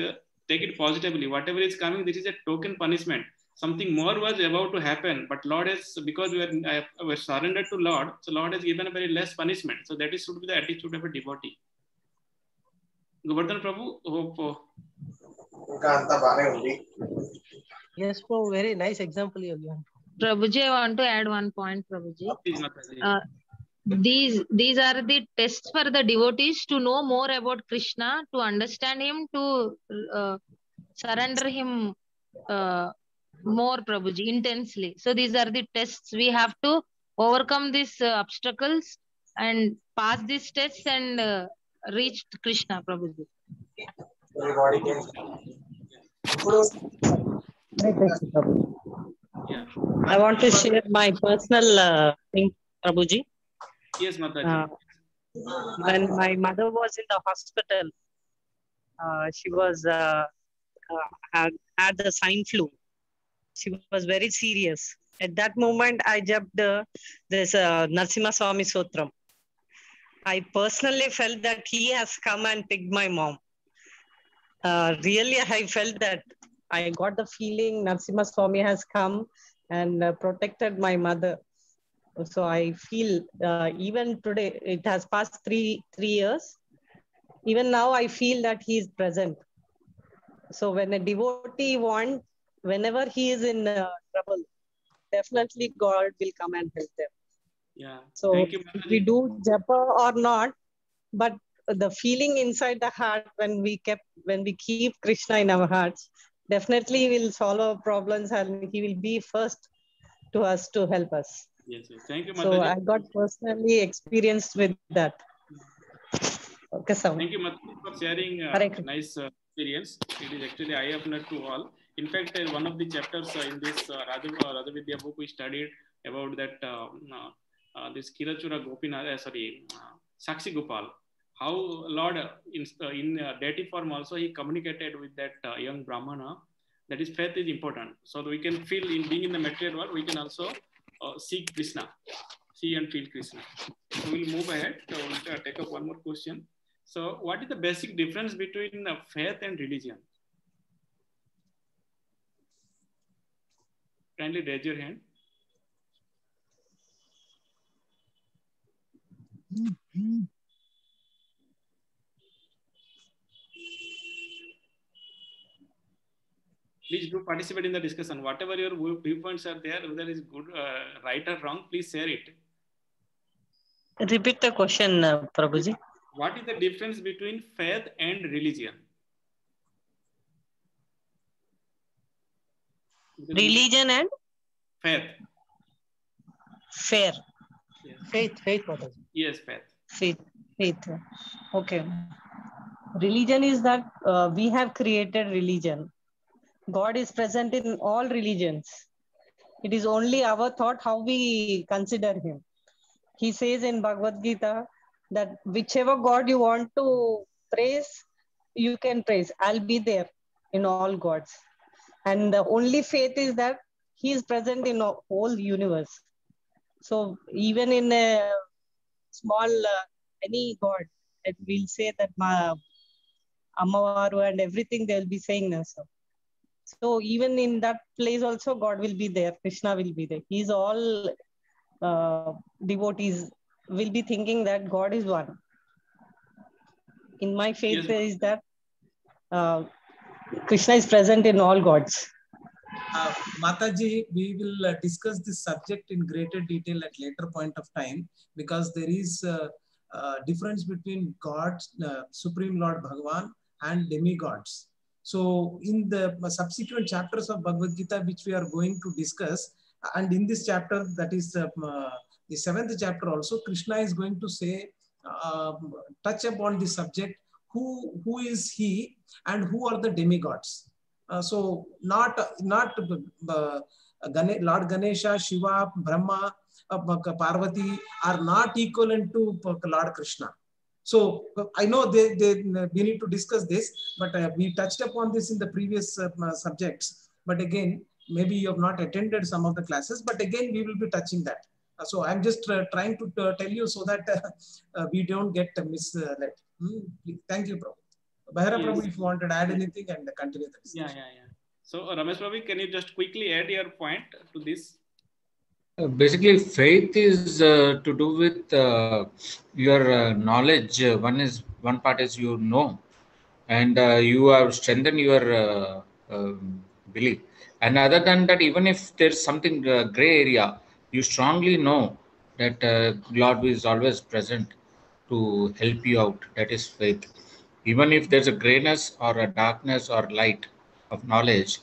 take it positively. Whatever is coming, this is a token punishment. Something more was about to happen, but Lord has, because we were surrendered to Lord, so Lord has given a very less punishment. So that is should be the attitude of a devotee. Govardhan Prabhu, hope. Yes, Prabhu, very nice example you have given. Prabhuji, I want to add one point, Prabhuji. These are the tests for the devotees to know more about Krishna, to understand him, to surrender him more, Prabhuji, intensely. So these are the tests. We have to overcome these obstacles and pass these tests and reach Krishna, Prabhuji. Yeah. I want to share my personal thing, Prabhuji. Yes, Mataji. When my mother was in the hospital, she was had the swine flu. She was very serious. At that moment, I jabbed this Narasimha Swami Sotram. I personally felt that he has come and picked my mom. Really, I felt that I got the feeling Narasimha Swami has come and protected my mother. So I feel even today, it has passed three years. Even now, I feel that he is present. So when a devotee wants, whenever he is in trouble, definitely God will come and help them. Yeah. So Thank you, if we Mataji. do japa or not, but the feeling inside the heart when we keep Krishna in our hearts, definitely will solve our problems and he will be first to us to help us. Yes, yes. Thank you, So Mataji. I got personally experienced with that. Okay, so Thank you, Mataji, for sharing Hare Krishna. nice experience. It is actually eye-opener to all. In fact, one of the chapters in this Rajavidya book, we studied about that this Kirachura Gopinath, Sakshi Gopal. How Lord in deity form also he communicated with that young Brahmana. That is, faith is important. So that we can feel in being in the material world, we can also see Krishna, see and feel Krishna. So we'll move ahead. So we'll take up one more question. So, what is the basic difference between faith and religion? Kindly raise your hand. Please do participate in the discussion. Whatever your viewpoints are there, whether it's good, right or wrong, please share it. Repeat the question, Prabhuji. What is the difference between faith and religion? Religion and faith. Fair. Yes. Faith. Yes, faith. Faith. Okay. Religion is that we have created religion. God is present in all religions. It is only our thought how we consider him. He says in Bhagavad Gita that whichever God you want to praise, you can praise. I'll be there in all gods. And the only faith is that he is present in the whole universe. So even in a small, any God, it will say that Amavaru and everything they'll be saying now. So even in that place also God will be there. Krishna will be there. He's all devotees will be thinking that God is one. In my faith Yes. is that Krishna is present in all gods. Mataji, we will discuss this subject in greater detail at later point of time, because there is a difference between gods, Supreme Lord Bhagavan and demigods. So in the subsequent chapters of Bhagavad Gita, which we are going to discuss, and in this chapter, that is the 7th chapter also, Krishna is going to say, touch upon this subject, who is he and who are the demigods. So not Lord Ganesha, Shiva, Brahma, Parvati are not equivalent to Lord Krishna. So I know we need to discuss this, but we touched upon this in the previous subjects. But again, maybe you have not attended some of the classes, but again, we will be touching that. So I'm just trying to tell you so that we don't get misled. Thank you, Prabhu. Bahira Prabhu, if you wanted to add anything and continue the discussion. Yeah. So Ramesh Prabhu, can you just quickly add your point to this? Basically, faith is to do with your knowledge. One part is you know, and you have strengthened your belief. And other than that, even if there's something gray area, you strongly know that Lord is always present to help you out. That is faith. Even if there's a grayness or a darkness or light of knowledge,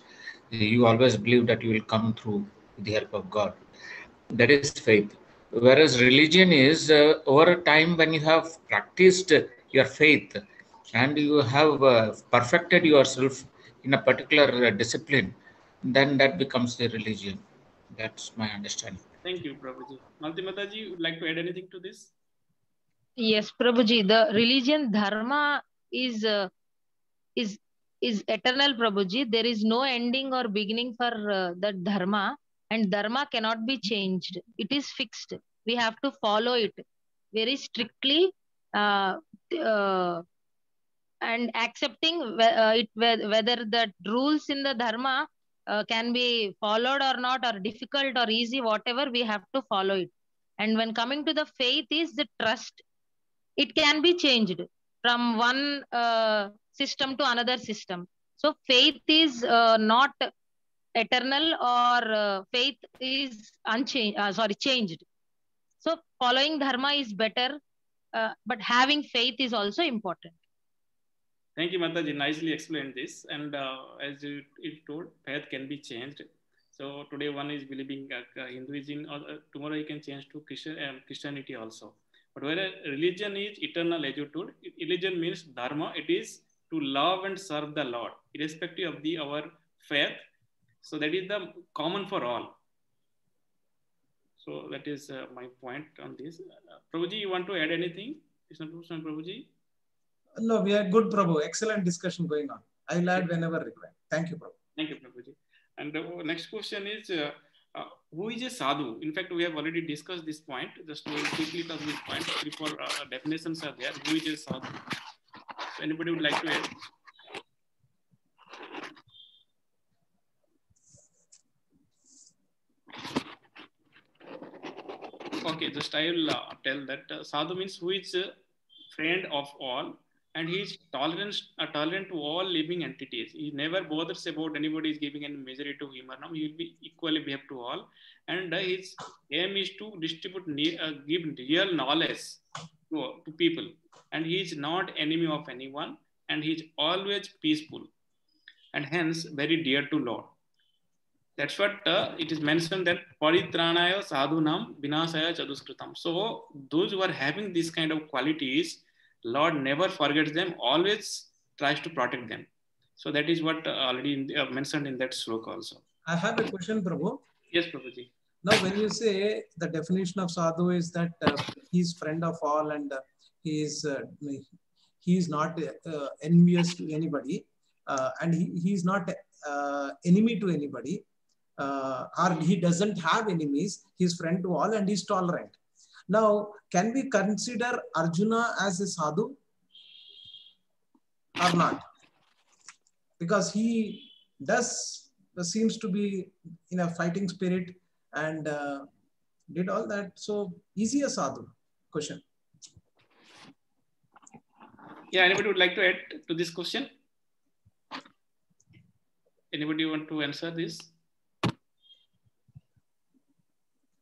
you always believe that you will come through with the help of God. That is faith. Whereas religion is over a time when you have practiced your faith and you have perfected yourself in a particular discipline, then that becomes the religion. That's my understanding. Thank you, Prabhuji. Malti Mataji, would like to add anything to this? Yes, Prabhuji. The religion dharma is eternal, Prabhuji. There is no ending or beginning for that dharma, and dharma cannot be changed. It is fixed. We have to follow it very strictly and accepting whether the rules in the dharma can be followed or not, or difficult or easy, whatever, we have to follow it. And when coming to the faith is the trust. It can be changed from one system to another system. So faith is not eternal, or faith is changed. So following dharma is better, but having faith is also important. Thank you, Mataji. Nicely explained this. And as you told, faith can be changed. So today one is believing Hinduism, or tomorrow you can change to Christianity also. But whether religion is eternal, as you told, religion means dharma. It is to love and serve the Lord, irrespective of our faith. So that is the common for all. So that is my point on this. Prabhuji, you want to add anything? Prabhuji? No, we are good, Prabhu. Excellent discussion going on. I will add whenever required. Thank you, Prabhu. Thank you, Prabhuji. And the next question is, who is a sadhu? In fact, we have already discussed this point. Just to quickly touch this point. 3-4 definitions are there. Who is a sadhu? So anybody would like to add? Okay, just I will tell that sadhu means who is a friend of all, and he is tolerant to all living entities. He never bothers about anybody is giving any misery to him or not. He will be equally behave to all. And his aim is to distribute, give real knowledge to people. And he is not enemy of anyone. And he is always peaceful. And hence very dear to Lord. That's what it is mentioned that Paritranaya sadhunam vinasaya chaduskritam. So those who are having this kind of qualities, Lord never forgets them, always tries to protect them. So that is what already mentioned in that sloka also. I have a question, Prabhu. Yes, Prabhuji. Now, when you say the definition of sadhu is that he is friend of all and he is not envious to anybody, and he is not enemy to anybody, or he doesn't have enemies, he is friend to all and he is tolerant. Now, can we consider Arjuna as a sadhu or not? Because he seems to be in a fighting spirit and did all that. So, is he a sadhu? Question. Yeah, anybody would like to add to this question? Anybody want to answer this?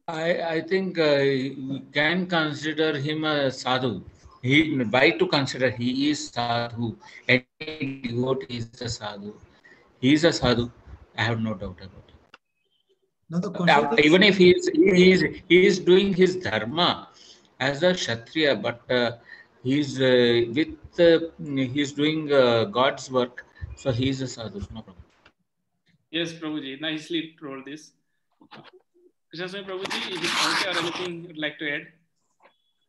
I think we can consider him a sadhu. Why to consider he is sadhu? Any devotee is a sadhu. He is a sadhu. I have no doubt about it. No, the even if he is doing his dharma as a kshatriya, but he's doing God's work, so he is a sadhu. No problem. Yes, Prabhuji, nicely told this. Krishna Swami Prabhuji, is it okay or anything you'd like to add?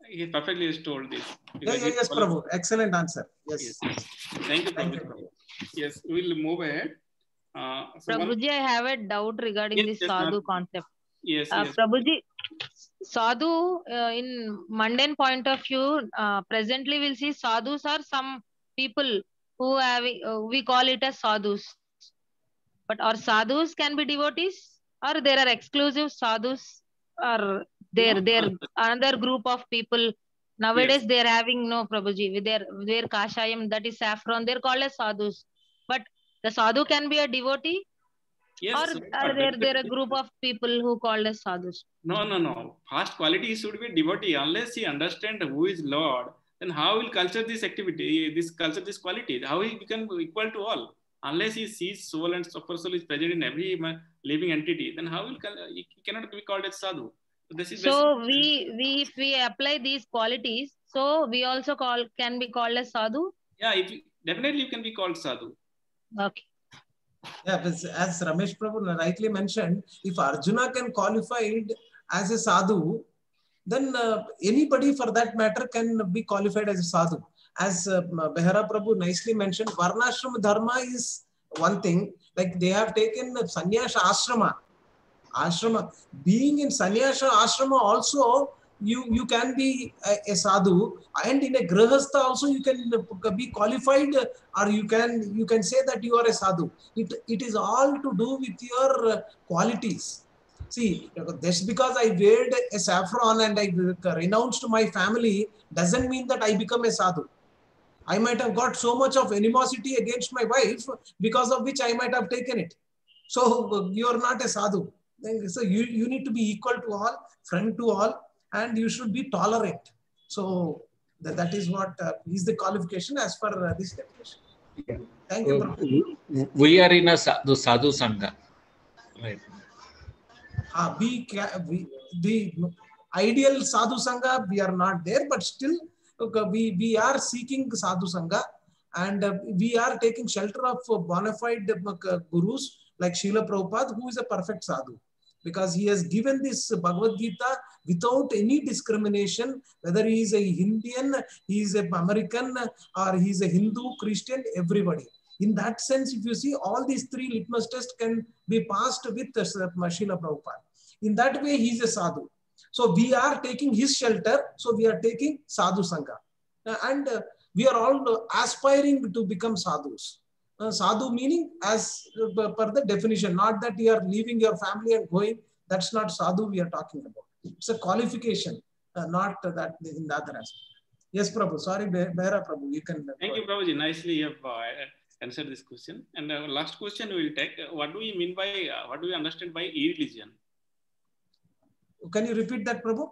He perfectly has told this. Yes, Prabhu. Excellent answer. Yes. Thank you, Prabhu. Yes, we'll move ahead. Prabhuji, I have a doubt regarding this sadhu concept. Yes, Prabhuji, sadhu, in mundane point of view, presently we'll see sadhus are some people who have, we call it as sadhus. But our sadhus can be devotees, or there are exclusive sadhus, or they're another group of people. Nowadays they are having Prabhuji with their kashayam, that is saffron, they're called as sadhus. But the sadhu can be a devotee, yes, or are there a group of people who called as sadhus? No. First quality should be devotee. Unless he understands who is Lord, then how will culture this activity, this quality? How he become equal to all? Unless he sees soul and super soul is present in every living entity, then how will he cannot be called as sadhu? So if we apply these qualities, so we also can be called as sadhu? Yeah, definitely you can be called sadhu. Okay. Yeah, as Ramesh Prabhu rightly mentioned, if Arjuna can qualify as a sadhu, then anybody for that matter can be qualified as a sadhu. As Behera Prabhu nicely mentioned, Varnashram Dharma is one thing. Like they have taken Sannyasa Ashrama. Being in Sannyasa Ashrama also, you can be a sadhu, and in a grahastha also you can be qualified, or you can say that you are a sadhu. It is all to do with your qualities. See, just because I wear a saffron and I renounced my family doesn't mean that I become a sadhu. I might have got so much of animosity against my wife, because of which I might have taken it. So you are not a sadhu. So you need to be equal to all, friend to all, and you should be tolerant. So that is what is the qualification as per this definition. Yeah. Thank you, Prabhu. We are in a sadhu sangha, right? The ideal sadhu sangha, we are not there, but still we are seeking sadhu sangha, and we are taking shelter of bona fide gurus like Srila Prabhupada, who is a perfect sadhu, because he has given this Bhagavad Gita without any discrimination, whether he is a Indian, he is an American, or he is a Hindu, Christian, everybody. In that sense, if you see, all these three litmus tests can be passed with Srila Prabhupada. In that way, he is a sadhu. So we are taking his shelter, so we are taking sadhu sangha. And we are all aspiring to become sadhus. Sadhu meaning as per the definition, not that you are leaving your family and going. That's not sadhu we are talking about. It's a qualification, not that in the other aspect. Yes, Prabhu. Sorry, Behra Prabhu. You can. Thank you, Prabhuji. Nicely you have answered this question. And last question we will take. What do we mean by, what do we understand by e-religion? Can you repeat that, Prabhu?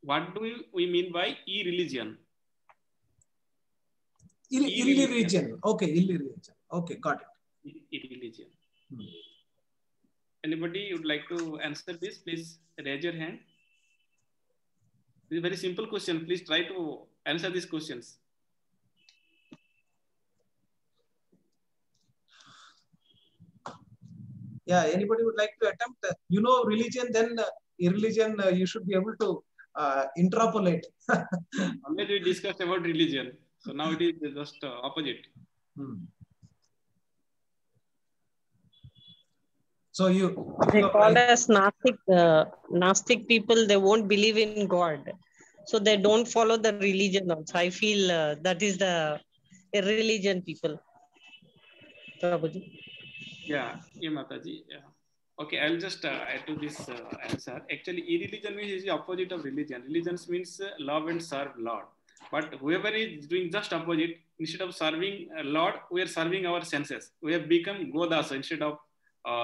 What do we mean by e-religion? E-religion. Okay, e-religion. Okay, got it. E-religion. Anybody would like to answer this? Please raise your hand. This is a very simple question. Please try to answer these questions. Yeah, anybody would like to attempt? You know religion, then irreligion, you should be able to interpolate. Always we discussed about religion. So now it is just opposite. So you... They call us Gnostic people, they won't believe in God. So they don't follow the religion also. I feel that is the irreligion people. Prabhuji. Yeah, Mataji. Yeah. Okay, I'll just add to this answer. Actually, irreligion means the opposite of religion. Religion means love and serve Lord. But whoever is doing just opposite, instead of serving Lord, we are serving our senses. We have become Godasa instead of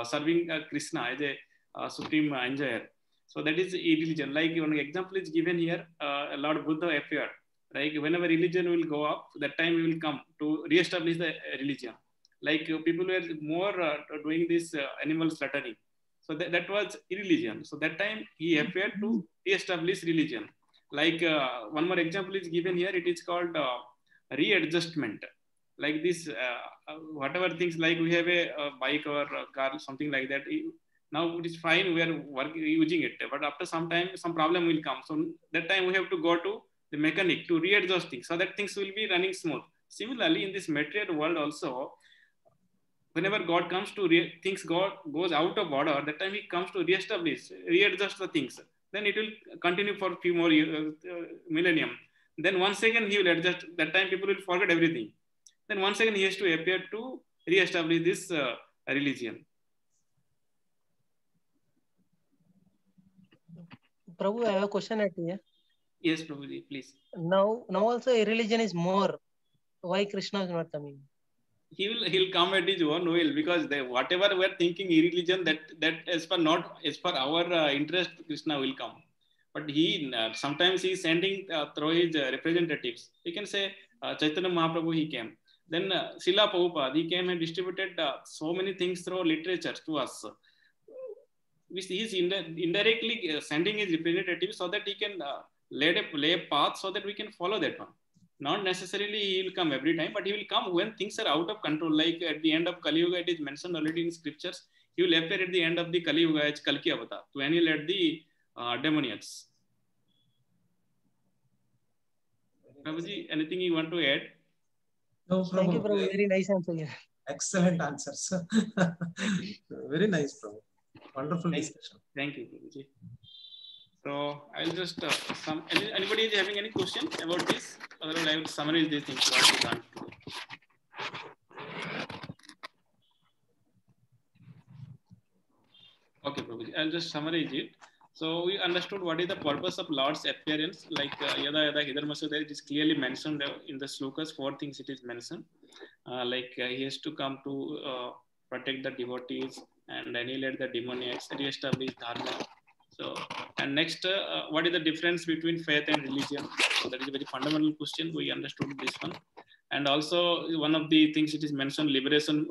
serving Krishna as a supreme enjoyer. So that is irreligion. Like one example is given here, Lord Buddha appeared. Like whenever religion will go up, that time we will come to re-establish the religion. Like people were more doing this animal slaughtering. So that was irreligion. So that time he appeared to re-establish religion. Like one more example is given here. It is called readjustment. Like this, whatever things, like we have a bike or a car, something like that. Now it is fine, we are using it. But after some time, some problem will come. So that time we have to go to the mechanic to readjust things so that things will be running smooth. Similarly, in this material world also, whenever God comes to things, God goes out of order, that time he comes to reestablish, readjust the things. Then it will continue for a few more millennium. Then once again he will adjust. That time people will forget everything. Then once again he has to appear to reestablish this religion. Prabhu, I have a question at you. Yes, Prabhuji, please. Now also a religion is more. Why Krishna is not coming? He'll come at his own will, because whatever we are thinking irreligion, that as per our interest, Krishna will come. But he sometimes he is sending through his representatives. We can say Chaitanya Mahaprabhu, he came. Then Srila Prabhupada, he came and distributed so many things through literature to us. Which he is indirectly sending his representatives so that he can lay a path so that we can follow that one. Not necessarily he will come every time, but he will come when things are out of control. Like at the end of Kali Yuga, it is mentioned already in scriptures. He will appear at the end of the Kali Yuga as Kalki Avatar to annihilate the demoniacs. Prabhuji, anything you want to add? No, Prabhu. Thank you, Prabhu. Very nice answer. Yeah. Excellent answers. Very nice, Prabhu. Wonderful discussion. Thank you, Prabhuji. So I'll just anybody is having any question about this? Otherwise, I will summarize these things what we learned today. Okay, Prabhuji, I'll just summarize it. So we understood what is the purpose of Lord's appearance. Like Yada Yada Hidar Masuda, it is clearly mentioned in the slokas. 4 things it is mentioned. He has to come to protect the devotees and annihilate the demoniacs, re-establish dharma. So, and next, what is the difference between faith and religion? So that is a very fundamental question. We understood this one. And also one of the things it is mentioned, liberation.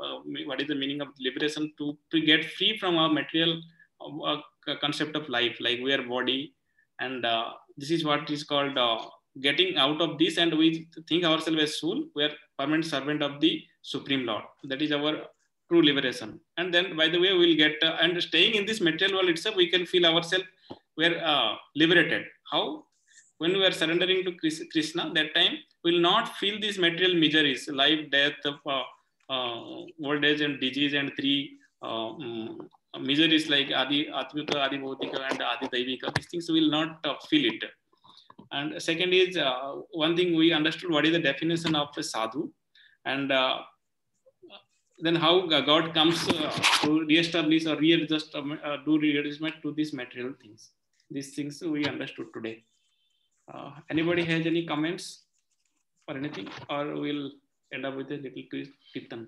What is the meaning of liberation? To get free from our material concept of life, like we are body, and this is what is called getting out of this, and we think ourselves as soul. We are permanent servant of the Supreme Lord. That is our true liberation. And then, by the way, we'll get and staying in this material world itself, we can feel ourselves we are liberated. How? When we are surrendering to Krishna, that time we will not feel these material miseries, life, death, old age and disease, and 3 miseries like Adi Atmika, Adi Bhautika, and Adi Daivika. These things we will not feel it. And second is one thing we understood what is the definition of a sadhu, and then how God comes to re-establish or readjust, do readjustment to these material things. These things we understood today. Anybody has any comments or anything, or we'll end up with a little kirtan?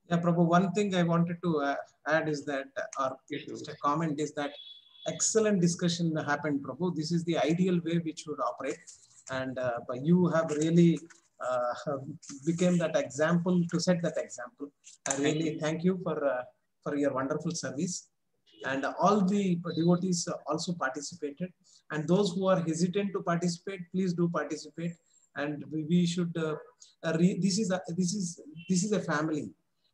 Yeah, Prabhu, one thing I wanted to add is that, or just a comment is that excellent discussion happened, Prabhu. This is the ideal way we should operate. And you have really became that example to set that example. I really thank you for your wonderful service. And all the devotees also participated. And those who are hesitant to participate, please do participate. And we should, this is a family.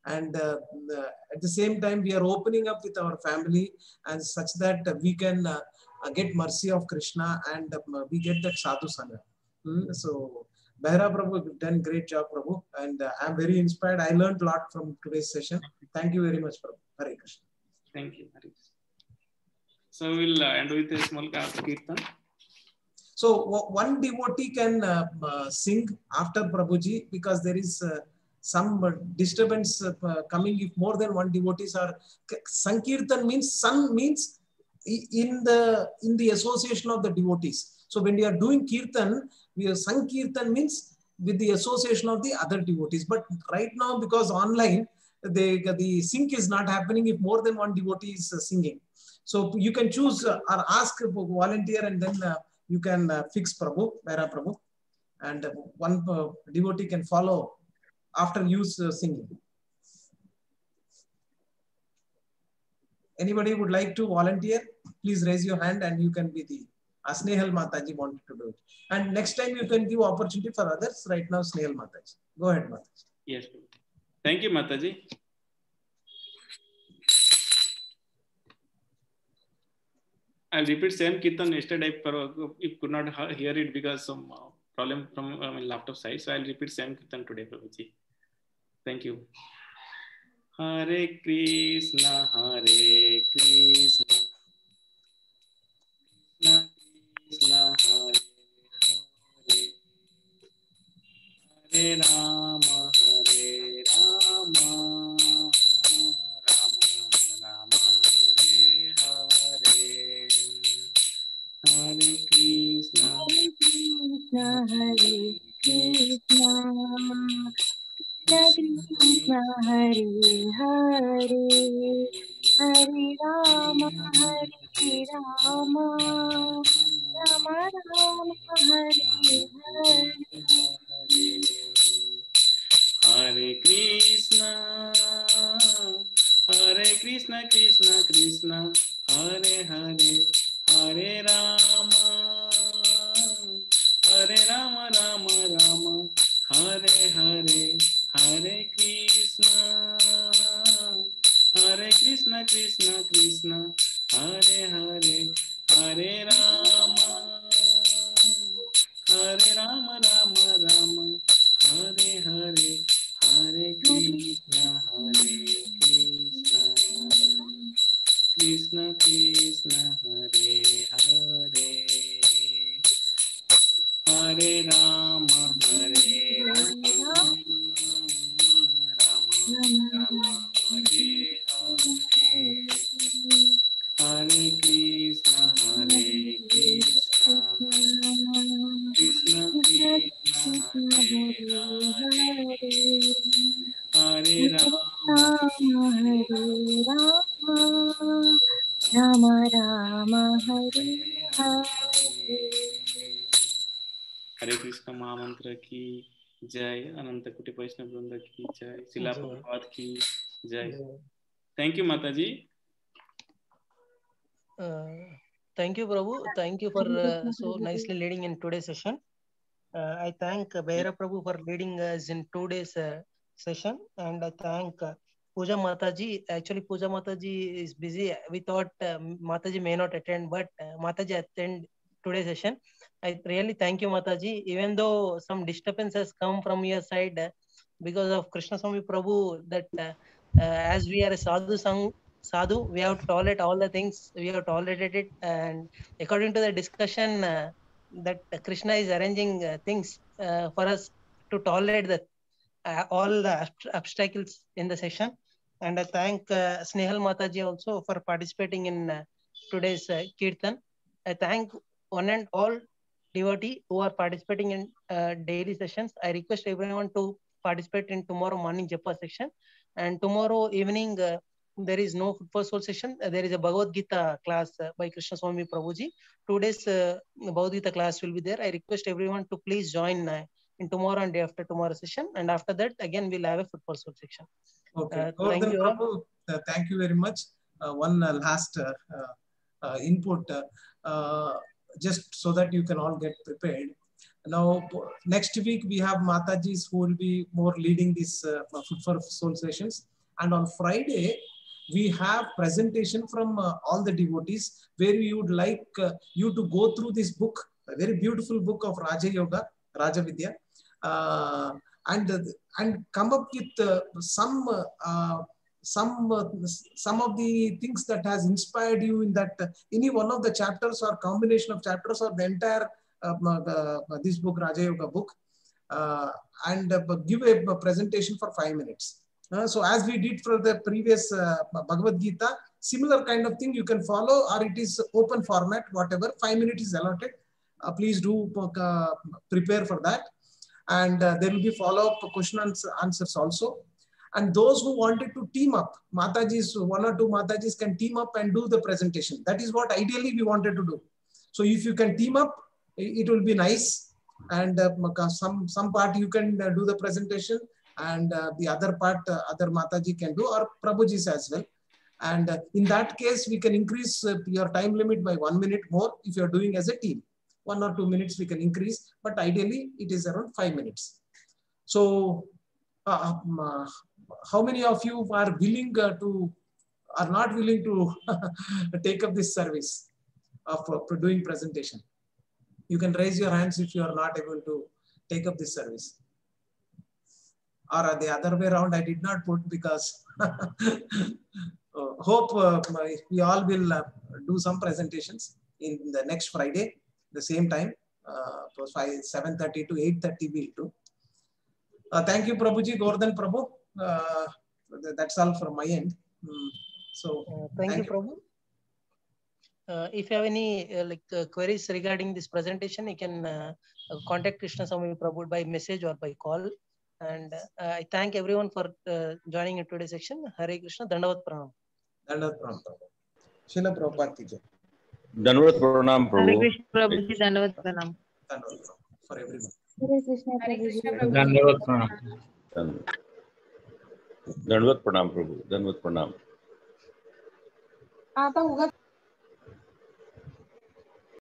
And at the same time, we are opening up with our family and such that we can get mercy of Krishna and we get that sadhu sangha. So Behra Prabhu done great job, Prabhu, and I'm very inspired. I learned a lot from today's session. Thank you very much, Prabhu. Hare Krishna. Thank you. So we'll end with a small kirtan. So one devotee can sing after Prabhuji because there is some disturbance coming if more than one devotees are. Sankirtan means sun means in the association of the devotees. So when we are doing kirtan, Sankirtan means with the association of the other devotees. But right now, because online, the sync is not happening if more than one devotee is singing. So you can choose or ask a volunteer, and then you can fix Prabhu, Behra Prabhu, and one devotee can follow after you singing. Anybody would like to volunteer? Please raise your hand and you can be the Snehal Mataji wanted to do it. And next time you can give opportunity for others. Right now, Snehal Mataji. Go ahead, Mataji. Yes. Thank you, Mataji. I'll repeat same kirtan. Yesterday I could not hear it because some problem from my laptop side. So I'll repeat same kirtan today, Prabhuji. Thank you. Hare Krishna, Hare Krishna, Krishna Krishna, Hare Hare, Hare Rama, Hare Rama, Rama Rama, Hare Hare, Hare Krishna, Hare Krishna, Krishna Hare Hare, Hare Rama, Hare Rama, Rama Rama, Hare Hare. Hare Krishna, Krishna Krishna, Hare Hare, Hare Rama, Rama Rama, Hare Hare, Hare Krishna, Krishna Krishna, Hare Hare, Hare Rama, Rama Rama, Hare Hare, Hare Krishna, Krishna Hare Hare. हरे कृष्ण महामंत्र की जय, अनंत कोटि वैष्णव वृंद की जय, शिला प्रभुपाद की जय। Thank you माता जी। Thank you, Prabhu. Thank you for so nicely leading in today's session. I thank Bhaira Prabhu for leading us in today's session, and I thank Pooja Mataji. Actually, Pooja Mataji is busy. We thought Mataji may not attend, but Mataji attend today's session. I really thank you, Mataji. Even though some disturbance has come from your side because of Krishna Swami Prabhu, that as we are a sadhu, we have to tolerate all the things. We have tolerated it, and according to the discussion. That Krishna is arranging things for us to tolerate the all the obstacles in the session. And I thank Snehal Mataji also for participating in today's Kirtan. I thank one and all devotee who are participating in daily sessions. I request everyone to participate in tomorrow morning Japa session. And tomorrow evening, there is no Food for Soul session. There is a Bhagavad Gita class by Krishna Swami Prabhuji. 2 days Bhagavad Gita class will be there. I request everyone to please join in tomorrow and day after tomorrow session. And after that, again, we'll have a Food for Soul section. Okay. Thank you. Prabhu, thank you very much. One last input, just so that you can all get prepared. Now, next week we have Matajis who will be more leading these Food for Soul sessions. And on Friday, we have presentation from all the devotees where we would like you to go through this book, a very beautiful book of Raja Yoga, Raja Vidya, and come up with some of the things that has inspired you in that any one of the chapters or combination of chapters or the entire this book, Raja Yoga book, and give a presentation for 5 minutes. So as we did for the previous Bhagavad Gita, similar kind of thing you can follow, or it is open format, whatever, 5 minutes is allotted. Please do prepare for that. And there will be follow-up question and answers also. And those who wanted to team up, Matajis, 1 or 2 Matajis can team up and do the presentation. That is what ideally we wanted to do. So if you can team up, it will be nice. And some part you can do the presentation, and the other part other Mataji can do, or Prabhuji's as well. And in that case, we can increase your time limit by 1 minute more if you are doing as a team. 1 or 2 minutes we can increase, but ideally it is around 5 minutes. So how many of you are willing are not willing to take up this service of doing presentation? You can raise your hands if you are not able to take up this service. Or the other way around, I did not put because hope we all will do some presentations in the next Friday, the same time, 7:30 to 8:30 we'll do. Thank you, Prabhuji, Gordhan Prabhu. That's all from my end. So thank you, Prabhu. If you have any queries regarding this presentation, you can contact Krishna Swami Prabhu by message or by call. And I thank everyone for joining in today's section. Hare Krishna, Dandavat Pranam. Dandavat Pranam, Prabhu. Srila Prabhupada ki jai. Dandavat Pranam, Prabhu. Hare Krishna, Prabhuji, Dandavat Pranam. Dandavat Pranam for everyone. Hare Krishna, Prabhuji. Dandavat Pranam. Dandavat Pranam, Prabhu. Dandavat Pranam.